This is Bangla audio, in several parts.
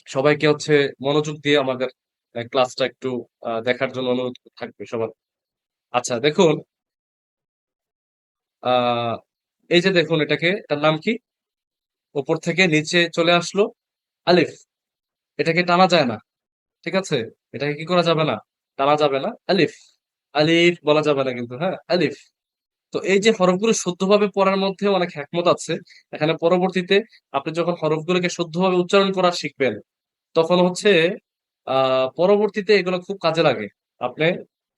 সবাইকে হচ্ছে মনোযোগ দিয়ে আমাদের ক্লাসটা একটু দেখার জন্য অনুরোধ থাকবে সবার। আচ্ছা দেখুন, আহ এই যে দেখুন, এটার নাম কি? উপর থেকে নিচে চলে আসলো, আলিফ। এটাকে টানা যায় না, ঠিক আছে? এটাকে কি করা যাবে না? টানা যাবে না। আলিফ, আলিফ বলা যাবে না কিন্তু, হ্যাঁ, আলিফ। তো এই যে হরফগুলো শুদ্ধভাবে পড়ার মধ্যে অনেক হিকমত আছে। এখানে পরবর্তীতে আপনি যখন হরফগুলোকে শুদ্ধভাবে উচ্চারণ করা শিখবেন, তখন হচ্ছে পরবর্তীতে এগুলো খুব কাজে লাগে। আপনি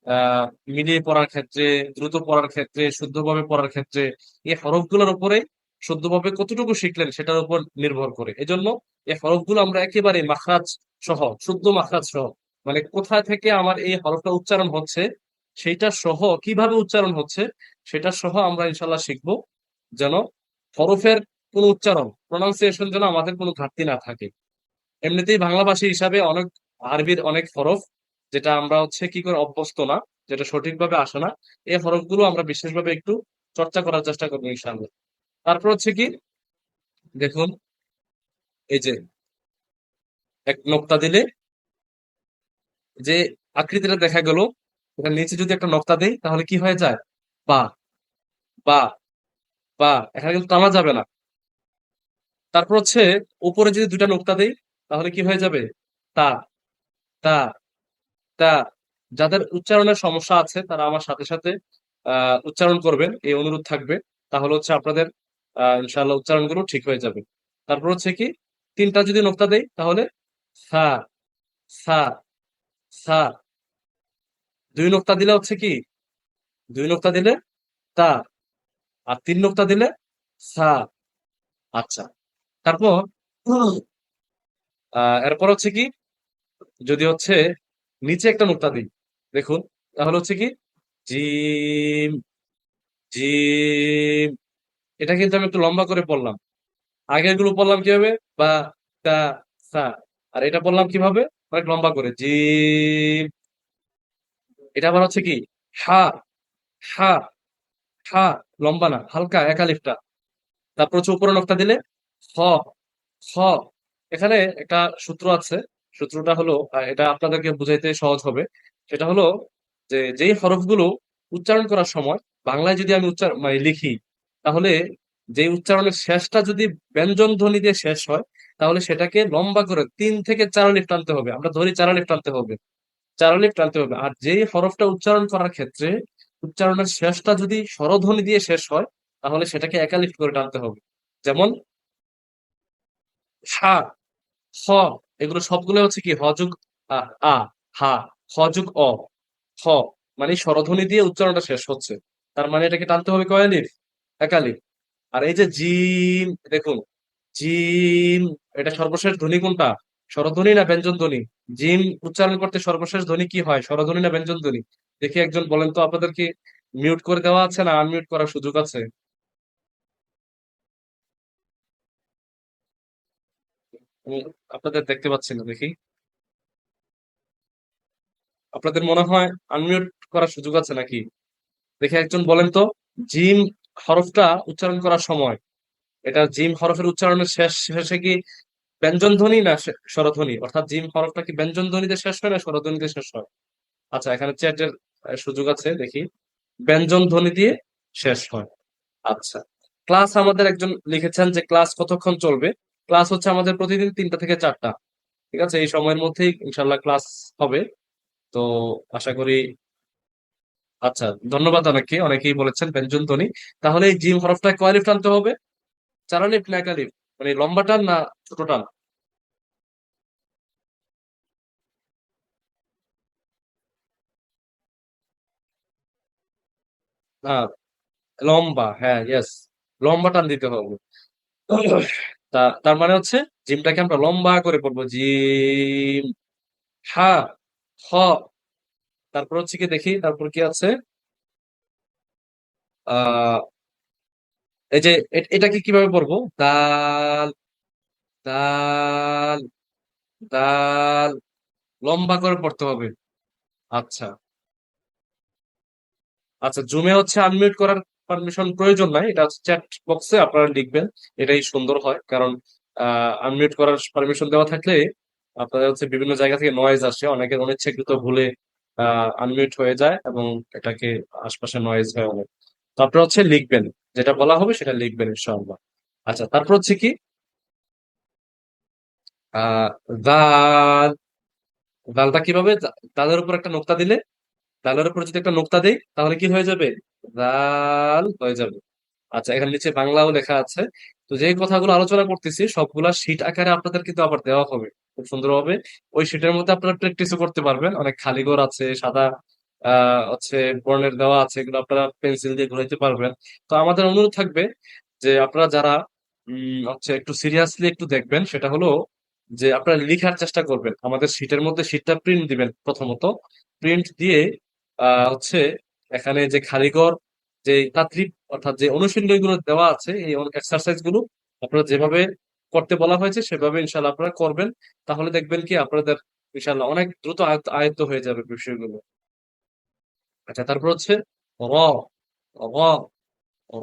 আহ মিলিয়ে পড়ার ক্ষেত্রে, দ্রুত পড়ার ক্ষেত্রে, শুদ্ধভাবে পড়ার ক্ষেত্রে এই হরফগুলোর উপরে শুদ্ধভাবে কতটুকু শিখলেন সেটার উপর নির্ভর করে। এজন্য এই হরফগুলো আমরা একেবারে মাখরাজ সহ, শুদ্ধ মাখরাজ সহ, মানে কোথা থেকে আমার এই হরফটা উচ্চারণ হচ্ছে সেইটা সহ, কিভাবে উচ্চারণ হচ্ছে সেটা সহ আমরা ইনশাল্লাহ শিখবো, যেন হরফের কোন উচ্চারণ, প্রনাউন্সিয়েশন যেন আমাদের কোনো ঘাটতি না থাকে। এমনিতেই বাংলা ভাষী হিসাবে অনেক আরবির অনেক হরফ যেটা আমরা হচ্ছে কি করে অভ্যস্ত না, যেটা সঠিকভাবে আসে না, এই হরফগুলো আমরা বিশেষভাবে একটু চর্চা করার চেষ্টা করবো ইনশাআল্লাহ। তারপর হচ্ছে কি, দেখুন, এই যে এক নোক্তা দিলে যে আকৃতিটা দেখা গেল, এটার নিচে যদি একটা নোক্তা দেই তাহলে কি হয়ে যায়? বা, বা, বা। এখানে কিন্তু টানা যাবে না। তারপর হচ্ছে উপরে যদি দুইটা নোক্তা দেই তাহলে কি হয়ে যাবে? তা, তা, তা। যাদের উচ্চারণের সমস্যা আছে তারা আমার সাথে সাথে উচ্চারণ করবেন, এই অনুরোধ থাকবে। তাহলে হচ্ছে আপনাদের ইনশাআল্লাহ উচ্চারণগুলো ঠিক হয়ে যাবে। তারপর হচ্ছে কি, তিনটা যদি নোক্তা দেই তাহলে সা, সা, সা। দুই নোক্তা দিলে হচ্ছে কি, দুই নোক্তা দিলে তা, আর তিন নোক্তা দিলে সা। আচ্ছা, তারপর এরপর হচ্ছে কি, যদি হচ্ছে নিচে একটা নোক্তা দিই, দেখুন, তাহলে হচ্ছে কি, জিম, জিম। এটা কিন্তু আমি একটু লম্বা করে পড়লাম। আগের গুলো পড়লাম কিভাবে? বা, তা, সা। আর এটা বললাম কিভাবে? অনেক লম্বা করে, জিম। এটা আবার হচ্ছে কি, হা, হা, হা। লম্বা না, হালকা একালিফটা। তারপর হচ্ছে উপরে নকটা দিলে হ, হ। এখানে একটা সূত্র আছে। সূত্রটা হলো, এটা আপনাদেরকে বুঝাইতে সহজ হবে। সেটা হলো যে, যেই হরফগুলো উচ্চারণ করার সময় বাংলায় যদি আমি মানে লিখি, তাহলে যে উচ্চারণের শেষটা যদি ব্যঞ্জন ধ্বনি দিয়ে শেষ হয়, তাহলে সেটাকে লম্বা করে 3 থেকে 4 আলিফ টানতে হবে। আমরা ধরি 4 আলিফ টানতে হবে, 4 আলিফ টানতে হবে। আর যেই হরফটা উচ্চারণ করার ক্ষেত্রে উচ্চারণের শেষটা যদি স্বরধ্বনি দিয়ে শেষ হয়, তাহলে সেটাকে 1 আলিফ করে টানতে হবে। যেমন হা, হ, এগুলো সবগুলো হচ্ছে কি হযুগ আ, আ, হা, হযুগ অ, হ। মানে স্বরধ্বনি দিয়ে উচ্চারণটা শেষ হচ্ছে। তার মানে এটাকে টানতে হবে কয় আলিফ? 1 আলিফ। আর এই যে জিম, দেখুন, জিম, এটা সর্বশেষ ধ্বনি কোনটা? স্বরধ্বনি না ব্যঞ্জন ধ্বনি? জিম উচ্চারণ করতে সর্বশেষ ধ্বনি কি হয়, স্বরধ্বনি না ব্যঞ্জন ধ্বনি? দেখি একজন বলেন তো, আপনাদের কি মিউট করে দেওয়া আছে না আনমিউট করার সুযোগ আছে? আমি আপনাদের দেখতে পাচ্ছি না, দেখি। আপনাদের মনে হয় আনমিউট করার সুযোগ আছে নাকি? দেখে একজন বলেন তো, জিম হরফটা উচ্চারণ করার সময়, এটা জিম হরফের উচ্চারণের শেষে কি ব্যঞ্জন ধ্বনি না স্বরধ্বনি? অর্থাৎ জিম হরফটা কি ব্যঞ্জন ধ্বনিতে শেষ হয় না স্বরধ্বনিতে শেষ হয়? আচ্ছা, এখানে চ্যাটের সুযোগ আছে, দেখি। ব্যঞ্জন ধ্বনি দিয়ে শেষ হয়। আচ্ছা, ক্লাস আমাদের একজন লিখেছেন যে ক্লাস কতক্ষণ চলবে। ক্লাস হচ্ছে আমাদের প্রতিদিন 3টা থেকে 4টা। ঠিক আছে, এই সময়ের মধ্যেই ইনশাল্লাহ ক্লাস হবে। তো আশা করি। আচ্ছা, ধন্যবাদ। অনেকেই বলেছেন ব্যঞ্জন ধ্বনি। তাহলে এই জিম হরফটা কয় আলিফ টানতে হবে? 4 আলিফ না 1 আলিফ? মানে লম্বা টান না ছোট টান? হ্যাঁ, লম্বা, হ্যাঁ, ইয়েস, লম্বা টান দিতে হবে। তার মানে হচ্ছে জিমটাকে আমরা লম্বা করে পড়বো, জিম, হা, হ। তারপর হচ্ছে কি, দেখি তারপর কি আছে। আহ এই যে এটাকে কিভাবে পড়বো? দাল, দাল, দাল। লম্বা করে পড়তে হবে। আচ্ছা, আচ্ছা, জুমে হচ্ছে আনমিউট করার পারমিশন প্রয়োজন নাই, এটা হচ্ছে চ্যাট বক্সে আপনারা লিখবেন। এটাই সুন্দর হয়, কারণ আনমিউট করার পারমিশন দেওয়া থাকলে আপনাদের হচ্ছে বিভিন্ন জায়গা থেকে নয়েজ আসে, অনেকের অনিচ্ছাকৃত ভুলে আনমিউট হয়ে যায় এবং এটাকে আশপাশে নয়েজ হয় অনেক। তো আপনারা হচ্ছে লিখবেন, যেটা বলা হবে সেটা লিখবেন ইনশাআল্লাহ। আচ্ছা, তারপর হচ্ছে কি, আহ দাল, দালটা কিভাবে, দালের উপর একটা নোক্তা দিলে, দালের উপর যদি একটা নোক্তা দেই তাহলে কি হয়ে যাবে, দাল হয়ে যাবে। আচ্ছা, এখানে নিচে বাংলাও লেখা আছে। তো যে কথাগুলো আলোচনা করতেছি সবগুলা শীট আকারে আপনাদের কিন্তু আবার দেওয়া হবে খুব সুন্দরভাবে। ওই শীটের মধ্যে আপনারা প্র্যাকটিসও করতে পারবেন, অনেক খালি ঘর আছে, সাদা হচ্ছে বর্ণের দেওয়া আছে, এগুলো আপনারা পেন্সিল দিয়ে ঘুরাইতে পারবেন। তো আমাদের অনুরোধ থাকবে যে আপনারা যারা হচ্ছে একটু সিরিয়াসলি একটু দেখবেন, সেটা হলো যে আপনারা লিখার চেষ্টা করবেন। আমাদের শীটের মধ্যে শীটটা প্রিন্ট দিবেন প্রথমত, প্রিন্ট দিয়ে হচ্ছে এখানে যে খালিঘর, যে তাত্রিক অর্থাৎ যে অনুশীলনী গুলো দেওয়া আছে, এই এক্সারসাইজ গুলো আপনারা যেভাবে করতে বলা হয়েছে সেভাবে ইনশাল্লাহ আপনারা করবেন। তাহলে দেখবেন কি আপনাদের ইনশাল্লাহ অনেক দ্রুত আয়ত্ত আয়ত্ত হয়ে যাবে বিষয়গুলো। আচ্ছা, তারপর হচ্ছে র, র,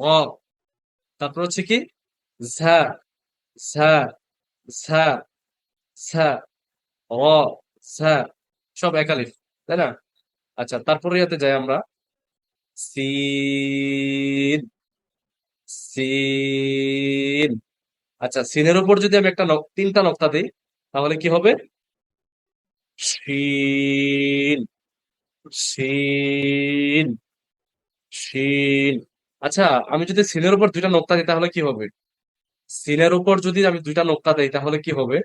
র, তারপর হচ্ছে কি ঝা, ঝা, ঝা, ঝা, র, ঝা, সব একালিফ, তাই না? আচ্ছা, তারপরে ইয়াতে যাই আমরা, সিন, সিন। আচ্ছা, সিনের উপর যদি আমি একটা তিনটা নক্তা দিই তাহলে কি হবে, শিন, শিন, শিন। আচ্ছা, আমি যদি সিনের উপর দুইটা নোক্তা দিই তাহলে কি হবে, সিনের উপর যদি আমি দুইটা নোক্তা দেই তাহলে কি হবে,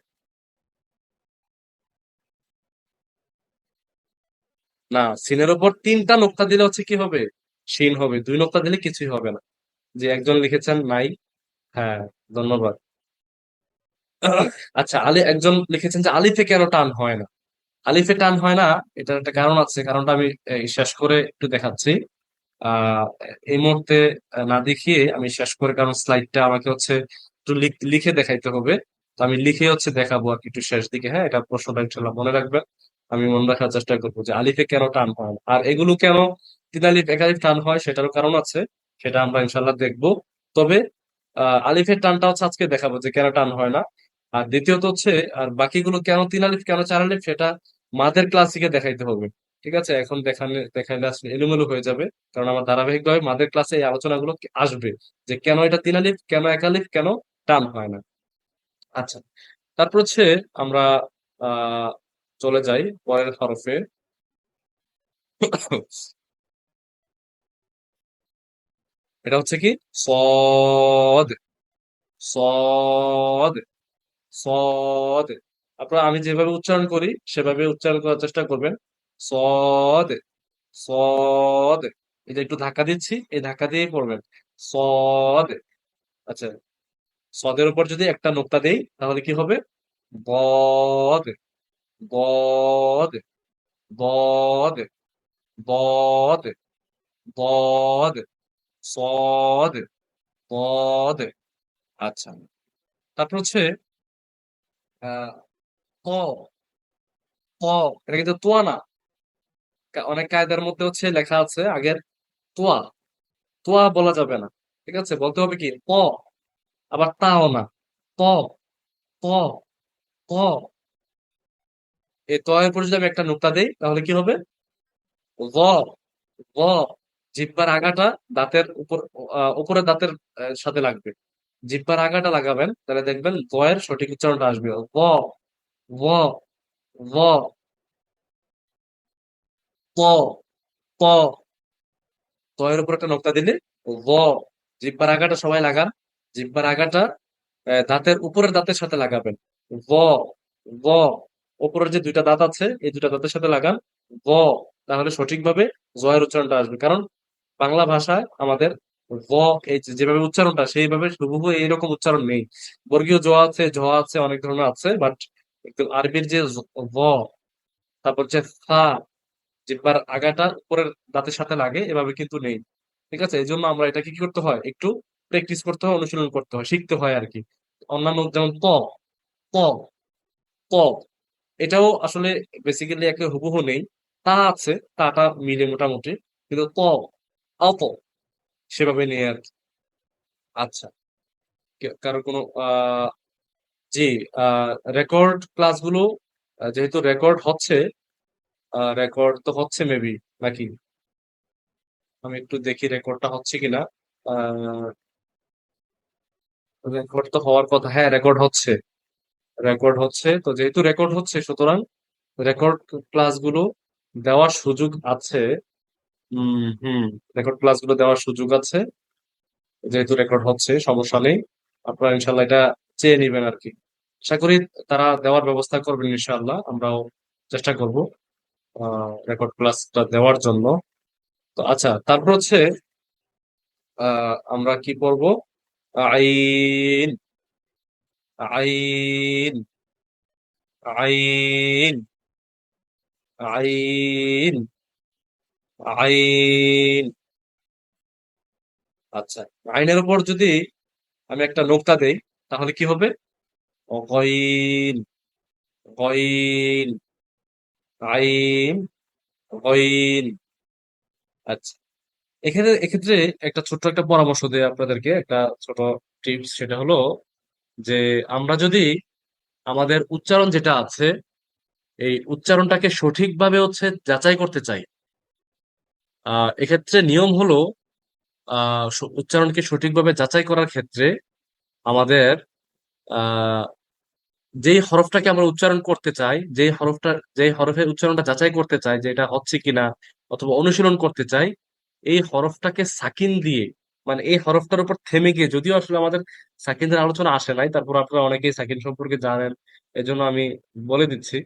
না, সিনের উপর তিনটা নোক্তা দিলে হচ্ছে কি হবে, শিন হবে, দুই নোক্তা দিলে কিছুই হবে না। যে একজন লিখেছেন নাই, হ্যাঁ, ধন্যবাদ। আচ্ছা, একজন লিখেছেন যে আলিফে কেন টান হয় না। আলিফে টান হয় না, এটার একটা কারণ আছে, কারণটা আমি শেষ করে একটু দেখাচ্ছি। আহ এই মুহূর্তে না দেখিয়ে আমি শেষ করে, কারণ স্লাইডটা আমাকে হচ্ছে একটু লিখে দেখাইতে হবে। তো আমি লিখে হচ্ছে দেখাবো আর কি একটু শেষ দিকে। হ্যাঁ, এটা প্রশ্নটা ইনশাল্লাহ মনে রাখবেন, আমি মনে রাখার চেষ্টা করবো যে আলিফে কেন টান হয় না। আর এগুলো কেন তিন আলিফ এক আলিফ টান হয় সেটারও কারণ আছে, সেটা আমরা ইনশাল্লাহ দেখবো। তবে আলিফের টানটা হচ্ছে আজকে দেখাবো যে কেন টান হয় না। আর দ্বিতীয়ত হচ্ছে, আর বাকিগুলো কেন তিন আলিফ কেন চার আলিফ সেটা মাদের ক্লাসিকে দেখাইতে হবে। ঠিক আছে, এখন দেখাইলে আসলে এলোমেলো হয়ে যাবে, কারণ আমার ধারাবাহিকভাবে মাদের ক্লাসে এই আলোচনাগুলো আসবে যে কেন এটা তিন আলিফ, কেন এক আলিফ, কেন টান হয় না। আচ্ছা, তারপর হচ্ছে আমরা আহ চলে যাই পরের হরফে। এটা হচ্ছে কি, সদ, সদ, সদ। আপনারা আমি যেভাবে উচ্চারণ করি সেভাবে উচ্চারণ করার চেষ্টা করবেন। সদ, সদ। এটা একটু ধাক্কা দিচ্ছি, এই ধাক্কা দিয়েই পড়বেন, সদ। আচ্ছা, সদের উপর যদি একটা নোক্তা দেই তাহলে কি হবে, বদ, বদ, বদ, বদ, বদ, সদ, বদ। আচ্ছা, তারপর হচ্ছে আহ ক, ক। এটা কিন্তু তোয়া না, অনেক কায়দার মধ্যে হচ্ছে লেখা আছে আগের তোয়া, তোয়া বলা যাবে না। ঠিক আছে, বলতে হবে কি ক, আবার তাও না, ত, ত, ত। এই ত এর পর যদি আমি একটা নোক্তা দেই তাহলে কি হবে, গ, গ। জিহ্বার আগাটা দাঁতের উপর, উপরের দাঁতের সাথে লাগবে। জিহ্বার আগাটা লাগাবেন, তাহলে দেখবেন গ এর সঠিক উচ্চারণটা আসবে, গ, গ, গ, ক, ক। ত এর উপর একটা নোক্তা দিলে গ। জিহ্বার আগাটা সবাই লাগান, জিহ্বার আগাটা দাঁতের উপরের দাঁতের সাথে লাগাবেন, গ, গ। উপরের যে দুইটা দাঁত আছে এই দুইটা দাঁতের সাথে লাগান, গ। তাহলে সঠিকভাবে জয়ের উচ্চারণটা আসবে। কারণ বাংলা ভাষায় আমাদের গ, এই যেভাবে উচ্চারণটা সেইভাবে হুবহু এইরকম উচ্চারণ নেই। বর্গীয় জ আছে, ঝ আছে, অনেক ধরনের আছে, বাট আরবির যে গ, তারপর যে ফা, জিহ্বার আগাটা উপরের দাঁতের সাথে লাগে এভাবে কিন্তু নেই। ঠিক আছে, এই জন্য আমরা এটাকে কি করতে হয়, একটু প্র্যাকটিস করতে হয়, অনুশীলন করতে হয়, শিখতে হয় আর কি। অন্যান্য যেমন ত, ত, ত, এটাও আসলে বেসিক্যালি একে হুবহু নেই। তা আছে, তাটা মিলে মোটামুটি, কিন্তু ত, অত সেভাবে নেই আর কি। আচ্ছা, কারো কোনো জি, রেকর্ড ক্লাসগুলো যেহেতু রেকর্ড হচ্ছে, রেকর্ড তো হচ্ছে মেবি, নাকি? আমি একটু দেখি রেকর্ডটা হচ্ছে কিনা। রেকর্ড তো হওয়ার কথা, হ্যাঁ রেকর্ড হচ্ছে। রেকর্ড হচ্ছে, তো যেহেতু রেকর্ড হচ্ছে সুতরাং রেকর্ড ক্লাসগুলো দেওয়ার সুযোগ আছে। হুম, রেকর্ড ক্লাসগুলো দেওয়ার সুযোগ আছে। যেহেতু রেকর্ড হচ্ছে সমস্যা নেই, আপনারা ইনশাল্লাহ এটা চেয়ে নিবেন আর কি। আশা করি তারা দেওয়ার ব্যবস্থা করবেন, ইনশাল্লাহ আমরাও চেষ্টা করব রেকর্ড ক্লাসটা দেওয়ার জন্য। তো আচ্ছা, তারপর হচ্ছে আমরা কি পড়বো? আইন, আইন, আইন, আইন, আইন। আচ্ছা, আইনের উপর যদি আমি একটা নোক্তা দেই তাহলে কি হবে? গইন, গইন, আইন, গইন। আচ্ছা, এক্ষেত্রে একটা ছোট্ট একটা পরামর্শ দেই আপনাদেরকে, একটা ছোট টিপস, সেটা হলো যে আমরা যদি আমাদের উচ্চারণ যেটা আছে এই উচ্চারণটাকে সঠিকভাবে যাচাই করতে চাই, এক্ষেত্রে নিয়ম হলো উচ্চারণকে সঠিকভাবে যাচাই করার ক্ষেত্রে আমাদের আহ যেই হরফটাকে আমরা উচ্চারণ করতে চাই, যেই হরফের উচ্চারণটা যাচাই করতে চাই যে এটা হচ্ছে কিনা, অথবা অনুশীলন করতে চাই, এই হরফটাকে সাকিন দিয়ে, মানে এই হরফটার উপর থেমে গিয়ে, যদিও আসলে আমাদের সাকিনদের আলোচনা আসে নাই, তারপর আপনারা অনেকেই সাকিন সম্পর্কে জানেন, এজন্য আমি বলে দিচ্ছি।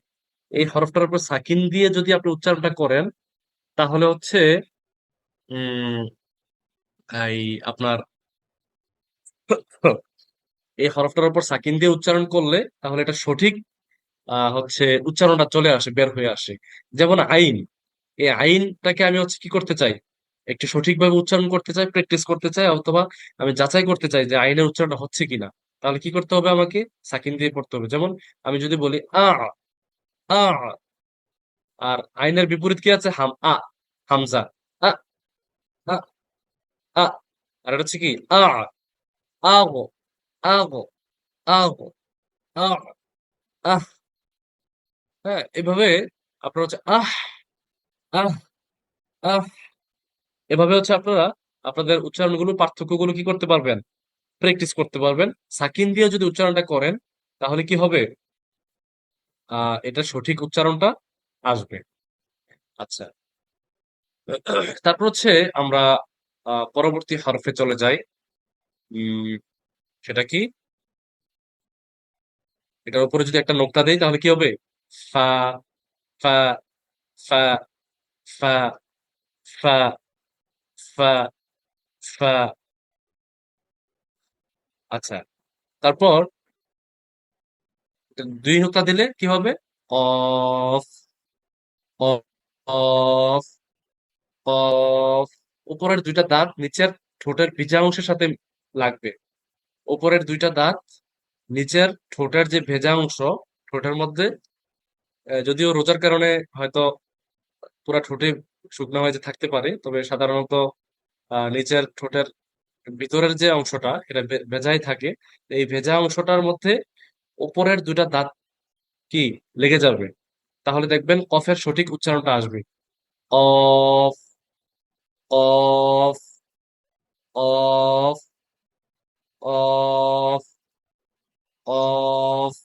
এই হরফটার উপর সাকিন দিয়ে যদি আপনি উচ্চারণটা করেন তাহলে উম এই আপনার এই হরফটার উপর সাকিন দিয়ে উচ্চারণ করলে তাহলে এটা সঠিক উচ্চারণটা চলে আসে, বের হয়ে আসে। যেমন আইন, এই আইনটাকে আমি কি করতে চাই, একটু সঠিকভাবে উচ্চারণ করতে চাই, প্র্যাকটিস করতে চাই, অথবা আমি যাচাই করতে চাই যে আইনের উচ্চারণটা হচ্ছে কিনা, তাহলে কি করতে হবে? আমাকে সাকিন দিয়ে পড়তে হবে। যেমন আমি যদি বলি আ, আ, আর আইনের বিপরীত কি আছে? হামজা। আ, আ, আ। আর এটা হচ্ছে কি আগো, আগো, আগো, আ, আহ। হ্যাঁ, এভাবে আপনার আহ, আহ, এভাবে আপনারা আপনাদের উচ্চারণগুলো, পার্থক্যগুলো কি করতে পারবেন? প্র্যাকটিস করতে পারবেন। সাকিন দিয়ে যদি উচ্চারণটা করেন তাহলে কি হবে? এটা সঠিক উচ্চারণটা আসবে। আচ্ছা, তারপর আমরা পরবর্তী হরফে চলে যাই। উম সেটা কি? এটার উপরে যদি একটা নোক্তা দেই তাহলে কি হবে? ফা, ফা, ফা, ফা, ফা, ফা, ফা। আচ্ছা, তারপর দুই নোক্তা দিলে কি হবে? Of, of, of, of. উপরের দুইটা দাঁত নিচের ঠোঁটের ভিজা অংশের সাথে লাগবে। উপরের দুইটা দাঁত নিচের ঠোঁটের যে ভেজা অংশ, ঠোঁটের মধ্যে, যদিও রোজার কারণে হয়তো পুরা ঠোঁটে শুকনো হয়ে যে থাকতে পারে, তবে সাধারণত নিচের ঠোঁটের ভিতরের যে অংশটা এটা ভেজাই থাকে। এই ভেজা অংশটার মধ্যে উপরের দুইটা দাঁত কি লেগে যাবে, তাহলে দেখবেন কফের সঠিক উচ্চারণটা আসবে। Of, of, of, of, of.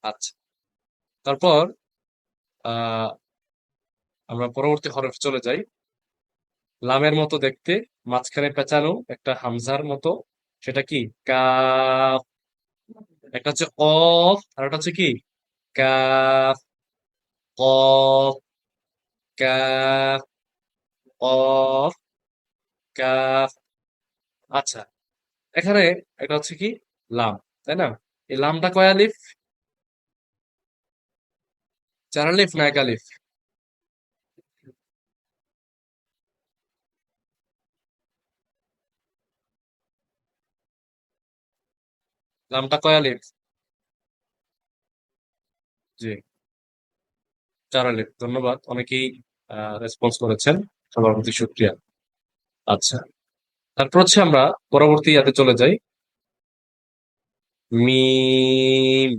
আচ্ছা, তারপর আহ আমরা পরবর্তী হরফে চলে যাই। লামের মতো দেখতে, মাঝখানে পেঁচানো একটা হামজার মতো, সেটা কি? কাফ। একটা হচ্ছে অফ, আর একটা হচ্ছে কি? Calf, cough, calf, of, calf. আচ্ছা, এখানে এটা হচ্ছে কি? লাম, তাই না? এই লামটা কয় আলিফ? 4 আলিফ না 1 আলিফ? লামটা কয় আলিফ? জি, 4 আলিফ। ধন্যবাদ, অনেকেই রেসপন্স করেছেন, সবার প্রতি শুক্রিয়া। আচ্ছা, তারপর আমরা পরবর্তী ইয়াতে চলে যাই। মিম,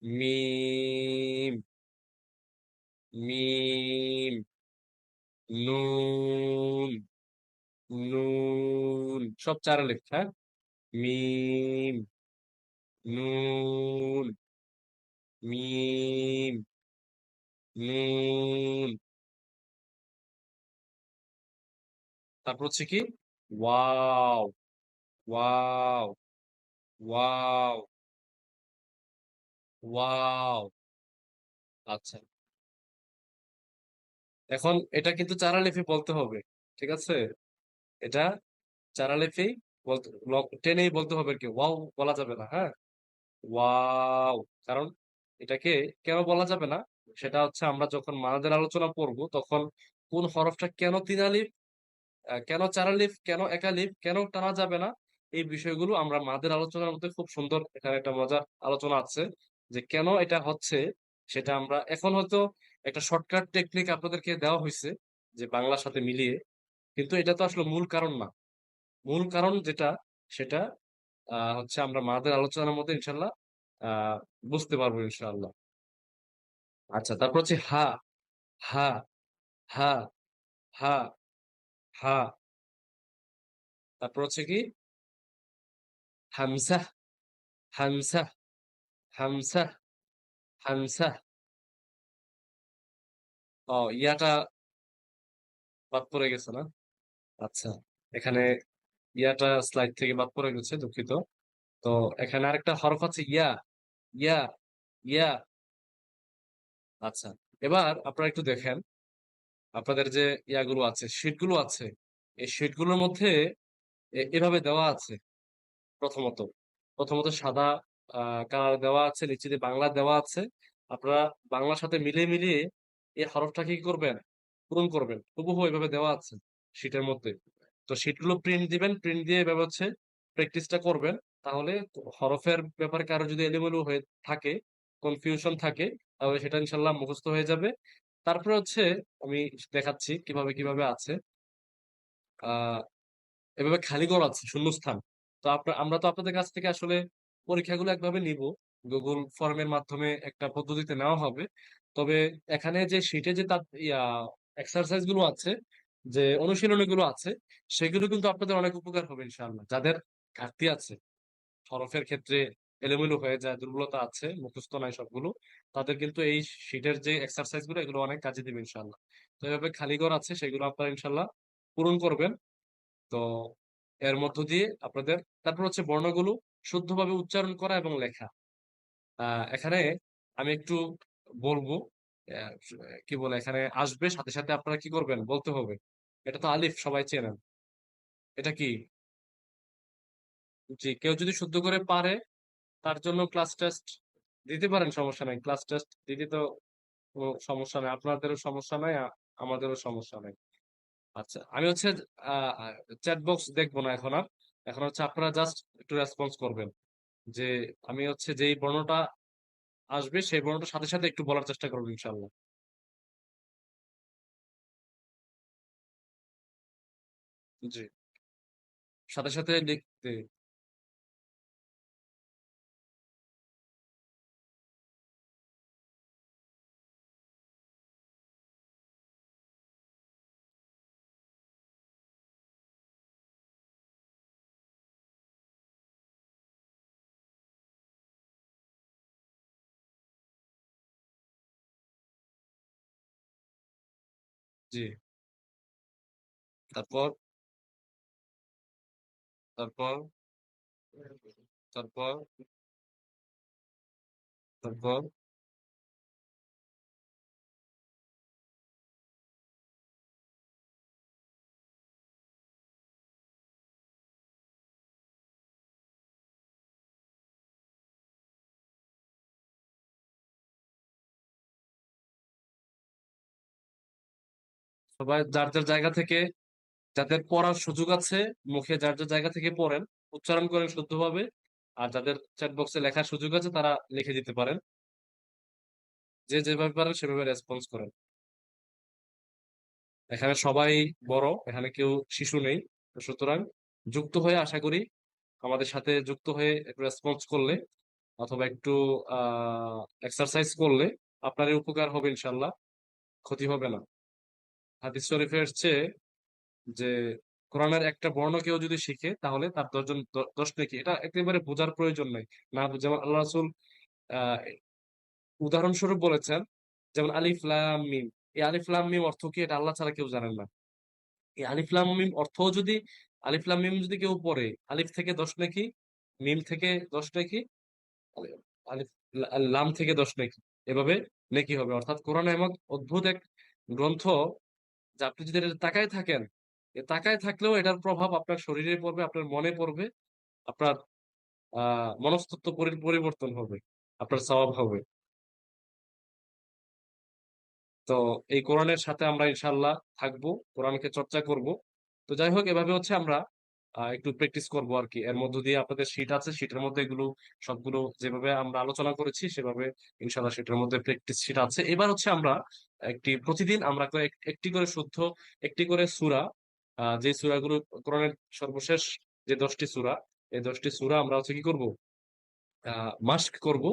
মিম, মিম, নুন, নুন, সব চার আলিফ, হ্যাঁ? মিম, নুন, মিম, নুন। তারপর হচ্ছে কি? Wow, wow, wow, wow. আচ্ছা, এখন এটা কিন্তু চার আলিফে বলতে হবে, ঠিক আছে? এটা চার আলিফেই বলতে, টেনেই বলতে হবে, কি ওয়াও বলা যাবে না, হ্যাঁ? ওয়াও। কারণ এটাকে কেন বলা যাবে না, সেটা হচ্ছে আমরা যখন মানাদের আলোচনা করব তখন কোন হরফটা কেন তিন আলিফ, কেন চার আলিফ, কেন এক আলিফ, কেন টানা যাবে না, এই বিষয়গুলো আমরা মাদের আলোচনার মধ্যে খুব সুন্দর, এখানে একটা মজার আলোচনা আছে যে কেন এটা হচ্ছে। সেটা আমরা এখন হয়তো একটা শর্টকাট টেকনিক আপনাদেরকে দেওয়া হয়েছে যে বাংলার সাথে মিলিয়ে, কিন্তু এটা তো আসলে মূল কারণ না। মূল কারণ যেটা, সেটা হচ্ছে আমরা মাদের আলোচনার মধ্যে ইনশাল্লাহ আহ বুঝতে পারবো ইনশাআল্লাহ। আচ্ছা, তারপর হচ্ছে হা, হা, হা, হা, হা। তারপর হচ্ছে কি? হামসা, হামসা, হামসা, হামসা। ও, ইয়াটা বাদ পড়ে গেছে না? আচ্ছা, এখানে ইয়াটা স্লাইড থেকে বাদ পড়ে গেছে, দুঃখিত। তো এখানে আরেকটা হরফ আছে, ইয়া, ইয়া, ইয়া। আচ্ছা, এবার আপনারা একটু দেখেন, আপনাদের যে ইয়াগুলো আছে, শিটগুলো আছে, এই শিটগুলোর মধ্যে এভাবে দেওয়া আছে। প্রথমত, সাদা কালার দেওয়া আছে, নিচে দিয়ে বাংলা দেওয়া আছে। আপনারা বাংলার সাথে মিলিয়ে মিলিয়ে এই হরফটাকে কি করবেন? পূরণ করবেন। হুবহু এভাবে দেওয়া আছে শীটের মধ্যে। তো শীটগুলো প্রিন্ট দিবেন, প্রিন্ট দিয়ে এভাবে হচ্ছে প্র্যাকটিসটা করবেন। তাহলে হরফের ব্যাপারে কারো যদি এলোমেলো হয়ে থাকে, কনফিউশন থাকে, তাহলে সেটা ইনশাল্লাহ মুখস্থ হয়ে যাবে। তারপরে হচ্ছে আমি দেখাচ্ছি কিভাবে কিভাবে আছে। আহ এভাবে খালি ঘর আছে, শূন্যস্থান। তো আমরা তো আপনাদের কাছ থেকে আসলে পরীক্ষাগুলো একভাবে নিব, গুগল ফর্মের মাধ্যমে একটা পদ্ধতিতে নেওয়া হবে। তবে এখানে যে শীটে যে তার এক্সারসাইজ গুলো আছে, যে অনুশীলনী গুলো আছে, সেগুলো কিন্তু আপনাদের অনেক উপকার হবে ইনশাআল্লাহ। যাদের ঘাটতি আছে হরফের ক্ষেত্রে, এলোমেলো হয়ে যায়, দুর্বলতা আছে, মুখস্থ নাই সবগুলো, তাদের কিন্তু এই শীটের যে এক্সারসাইজ গুলো, এগুলো অনেক কাজে দিবে ইনশাআল্লাহ। তো এভাবে খালি ঘর আছে, সেগুলো আপনারা ইনশাআল্লাহ পূরণ করবেন। তো এর মধ্য দিয়ে আপনাদের, তারপর হচ্ছে বর্ণগুলো শুদ্ধভাবে উচ্চারণ করা এবং লেখা। এখানে আমি একটু বলবো, আহ, কি বলে, এখানে আসবে সাথে সাথে আপনারা কি করবেন বলতে হবে। এটা তো আলিফ, সবাই চেনেন। এটা কি? জি, কেউ যদি শুদ্ধ করে পারে তার জন্য ক্লাস টেস্ট দিতে পারেন, সমস্যা নাই। ক্লাস টেস্ট দিতে তো কোনো সমস্যা নাই, আপনাদেরও সমস্যা নাই, আমাদেরও সমস্যা নাই। আচ্ছা, আমি হচ্ছে চ্যাট বক্স দেখবো না এখন আর। এখন হচ্ছে আপনারা জাস্ট একটু রেসপন্স করবেন যে আমি হচ্ছে যেই বর্ণটা আসবে সেই বর্ণটার সাথে সাথে একটু বলার চেষ্টা করবো ইনশাল্লাহ। জি, সাথে সাথে লিখতে। জি, তারপর, তারপর, তারপর, তারপর সবাই যার যার জায়গা থেকে, যাদের পড়ার সুযোগ আছে, মুখে যার যার জায়গা থেকে পড়েন, উচ্চারণ করেন শুদ্ধভাবে। আর যাদের চ্যাট বক্সে লেখার সুযোগ আছে তারা লিখে দিতে পারেন। যে যেভাবে পারেন সেভাবে রেসপন্স করেন। এখানে সবাই বড়, এখানে কেউ শিশু নেই। তো সুতরাং যুক্ত হয়ে, আশা করি আমাদের সাথে যুক্ত হয়ে একটু রেসপন্স করলে অথবা একটু এক্সারসাইজ করলে আপনারই উপকার হবে ইনশাল্লাহ, ক্ষতি হবে না। হাদিস শরীফে এসছে যে কোরআনের একটা বর্ণ কেউ যদি শিখে তাহলে তার 10 জন 10 নেকি। এটা একেবারে বোঝার প্রয়োজন নেই, না যেমন আল্লাহ রাসূল আহ উদাহরণস্বরূপ বলেছেন, যেমন আলিফ লাম মিম। এই আলিফ লাম মিম অর্থ কি এটা আল্লাহ ছাড়া কেউ জানেন না। এই আলিফ লাম মিম অর্থ যদি, আলিফ লাম মিম যদি কেউ পড়ে, আলিফ থেকে 10 নেকি, মিম থেকে 10 নেকি, আলিফ লাম থেকে 10 নেকি, এভাবে নেকি হবে। অর্থাৎ কোরআন এমন অদ্ভুত এক গ্রন্থ যে আপনি যদি এটা তাকায় থাকেন, এ তাকায় থাকলেও এটার প্রভাব আপনার শরীরে পড়বে, আপনার মনে পড়বে, আপনার মনস্তত্ত্ব পরিবর্তন হবে, আপনার স্বভাব হবে। তো এই কোরআনের সাথে আমরা ইনশাল্লাহ থাকবো, কোরআনকে চর্চা করব। তো যাই হোক, এভাবে হচ্ছে আমরা একটু প্র্যাকটিস করবো আর কি। এর মধ্য দিয়ে আপনাদের শীট আছে, শীটের মধ্যে এগুলো সবগুলো যেভাবে আমরা আলোচনা করেছি সেভাবে ইনশাল্লাহ শীটের মধ্যে প্র্যাকটিস শীট আছে। এবার হচ্ছে আমরা প্রতিদিন আমরা একটি করে শুদ্ধ, একটি করে সূরা, যে সূরাগুলো কোরআনের সর্বশেষ যে 10টি সূরা, এই 10টি সূরা আমরা হচ্ছে কি করব, মাস্ক করব।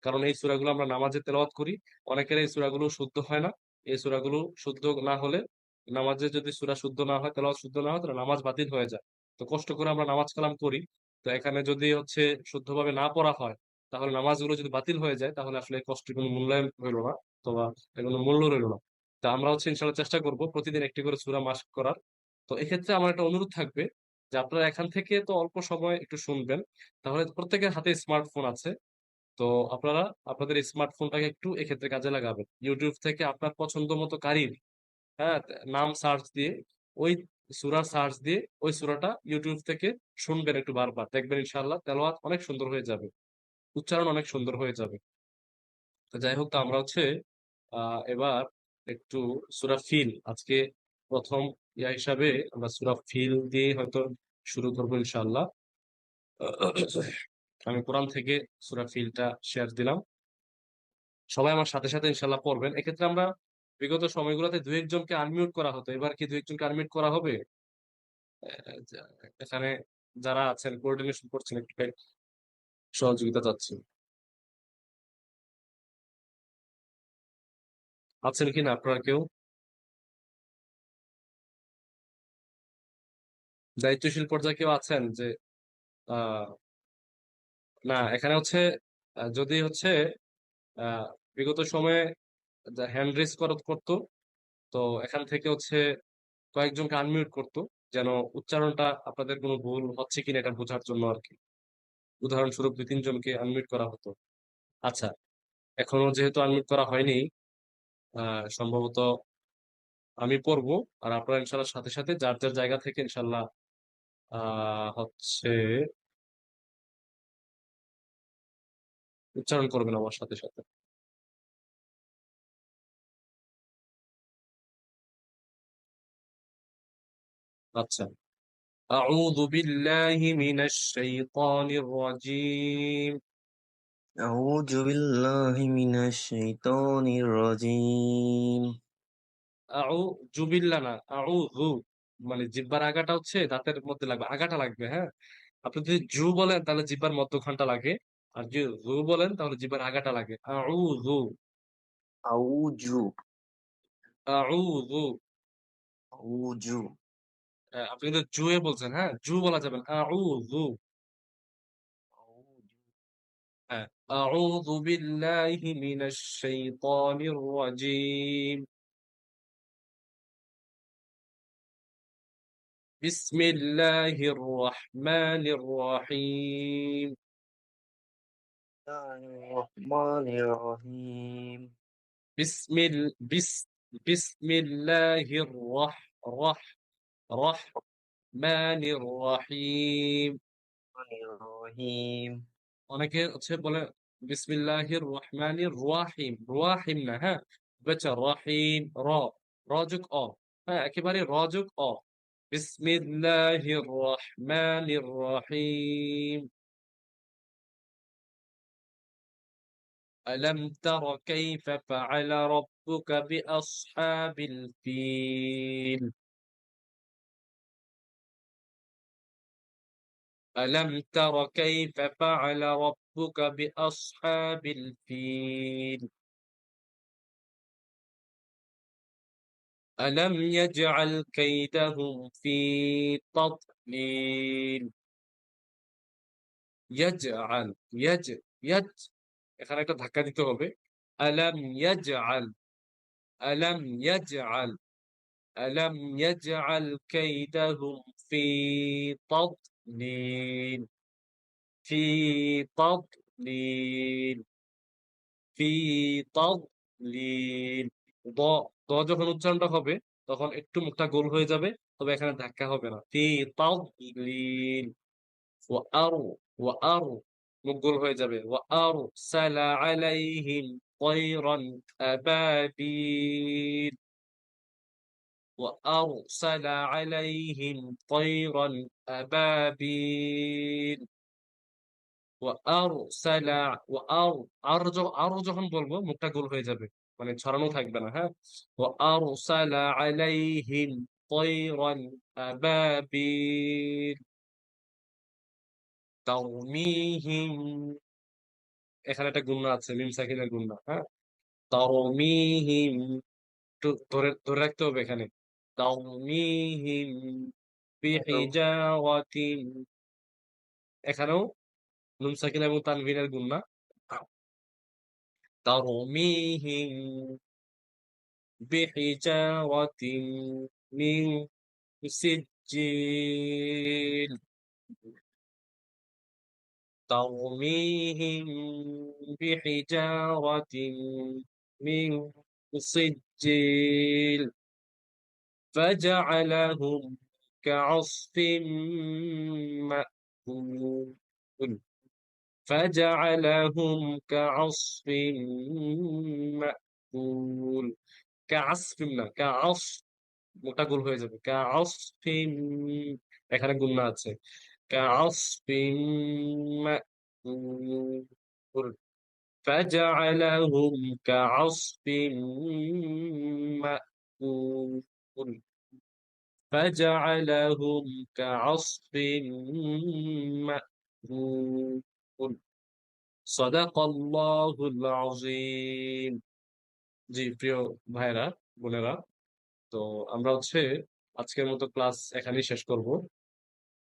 কারণ এই সূরাগুলো আমরা নামাজে তেলাওয়াত করি, অনেকের এই সূরাগুলো শুদ্ধ হয় না। এই সূরাগুলো শুদ্ধ না হলে, নামাজে যদি সূরা শুদ্ধ না হয়, তেলাওয়াত শুদ্ধ না হয়, তাহলে নামাজ বাতিল হয়ে যায়। তো কষ্ট করে আমরা নামাজ কালাম করি, তো এখানে যদি হচ্ছে শুদ্ধভাবে না পড়া হয়, তাহলে নামাজগুলো যদি বাতিল হয়ে যায়, তাহলে আসলে এই কষ্টের কোনো মূল্যায়ন হইলো না, অথবা এর কোনো মূল্য রইলো না। তা আমরা হচ্ছে ইনশাল্লাহ চেষ্টা করব প্রতিদিন একটি করে সূরা মাস্ক করার। তো এক্ষেত্রে আমার একটা অনুরোধ থাকবে যে আপনারা এখান থেকে তো অল্প সময় একটু শুনবেন, তাহলে প্রত্যেকের হাতে স্মার্টফোন আছে। তো আপনারা আপনাদের স্মার্টফোনটাকে একটু এক্ষেত্রে কাজে লাগাবেন। ইউটিউব থেকে আপনার পছন্দ মতো কারির, হ্যাঁ, নাম সার্চ দিয়ে, ওই সূরা সার্চ দিয়ে ওই সূরাটা ইউটিউব থেকে শুনবেন একটু বারবার, দেখবেন ইনশাআল্লাহ তেলাওয়াত অনেক সুন্দর হয়ে যাবে, উচ্চারণ অনেক সুন্দর হয়ে যাবে। তো যাই হোক, তো আমরা হচ্ছে এবার একটু সূরা ফিল, আজকে প্রথম হিসাবে আমরা সূরা ফিল দিয়ে হয়তো শুরু করবো ইনশাআল্লাহ। আমি কোরআন থেকে সূরা ফিলটা শেয়ার দিলাম, সবাই আমার সাথে সাথে ইনশাল্লাহ পড়বেন। এক্ষেত্রে আমরা বিগত সময়গুলোতে দু একজনকে আনমিউট করা হতো, এবার কি দু একজনকে আনমিউট করা হবে? এখানে যারা আছেন কোঅর্ডিনেশন করছেন, একটু সহযোগিতা চাচ্ছি, আছেন কিনা আপনারা কেউ? দায়িত্বশীল পর্যায়ে কেউ আছেন যে আহ না, এখানে হচ্ছে যদি হচ্ছে আহ বিগত সময়ে হ্যান্ড রেজ করতো, তো এখান থেকে হচ্ছে কয়েকজনকে আনমিউট করতো, যেন উচ্চারণটা আপনাদের কোনো ভুল হচ্ছে কিনা এটা বোঝার জন্য আর কি। উদাহরণস্বরূপ 2-3 জনকে আনমিউট করা হতো। আচ্ছা, এখনো যেহেতু আনমিউট করা হয়নি, সম্ভবত আমি পড়বো, আর আপনারা ইনশাল্লাহ সাথে সাথে যার যার জায়গা থেকে ইনশাল্লাহ হচ্ছে উচ্চারণ করবেন আমার সাথে সাথে। আচ্ছা, আউযু বিল্লাহি মিনাশ শাইতানির রাজীম। أعوذ بالله من الشيطان الرجيم আউযু বিল্লাহ না, আউযু, মানে জিহ্বার আগাটা হচ্ছে দাঁতের মধ্যে লাগবে, আগাটা লাগবে, হ্যাঁ। আপনি যদি জু বলেন তাহলে জিহ্বার মধ্যখানটা লাগে, আর যদি জু বলেন তাহলে জিহ্বার আগাটা লাগে। আউযু, أعوذ আউযু। أعوذ আপনি কিন্তু জুয়ে বলছেন, হ্যাঁ, জু বলা যাবে না, আউযু। أعوذ হ্যাঁ, আউযু বিল্লাহি মিনাশ শাইতানির রাজীম, বিসমিল্লাহির রহমানির রহিম, الرحمن الرحيم বিসমিল বিস বিসমিল্লাহির রহ রহমানির রহিম। الرحيم অনেকে হচ্ছে বলে বিসমিল্লাহির রহমানির রাহিম, রাহিম না, হ্যাঁ, বেচা রহিম, রযোগ অ, হ্যাঁ, একেবারে রযোগ অ। বিসমিল্লাহির রহমানির রহিম। ألم تر كيف فعل ربك بأصحاب الفيل؟ ألم تر كيف فعل রাব্বুকা বিআসহাবিল ফিল আলাম ইয়াজআল কাইদাহুম ফি তাদলিল ইয়াজআল ইয়াজ ইয়াজ এখানে একটা ধাক্কা দিতে হবে আলাম ইয়াজআল আলাম ইয়াজআল আলাম ইয়াজআল কাইদাহুম ফি তাদলিল ফি তাদলিল ফি তাদলিল দ দ যখন উচ্চারণটা হবে তখন একটু মুখটা গোল হয়ে যাবে, তবে এখানে ধাক্কা হবে না। ফি তাদলিল ওয়া আরু ওয়া আরু মুখ গোল হয়ে যাবে। ওয়া আরু সালা আলাইহিম طيرا أبابيل وأرسل عليهم طيرا أبابيل আরো যখন বলবো মুখটা গোল হয়ে যাবে, মানে ছড়ানো থাকবে না। হ্যাঁ, وأرسل عليهم طيرا أبابيل ترميهم এখানে একটা গুণনা আছে, মিম সাকিনের গুণনা। হ্যাঁ, তরমিহিম একটু ধরে ধরে রাখতে হবে এখানে। তরমিহিম হ্যালো। বিহিজারাতিন এখানেও নুন সাকিন এবং তানভিনের গুণনা। তরমিহিম بحجارة من سجيل ترميهم بحجارة من سجيل فجعلهم كعصف مأكول فجعلهم كعصف مأكول كعصف না كعصف মোটা গোল হয়ে যাবে كعصف এখানে গুণনা আছে كعصف مأكول فجعلهم كعصف مأكول فجعلهم كعصف مأكول صدق الله العظيم। জি প্রিয় ভাইরা বোনেরা, তো আমরা আজকের মতো ক্লাস এখানেই শেষ করব।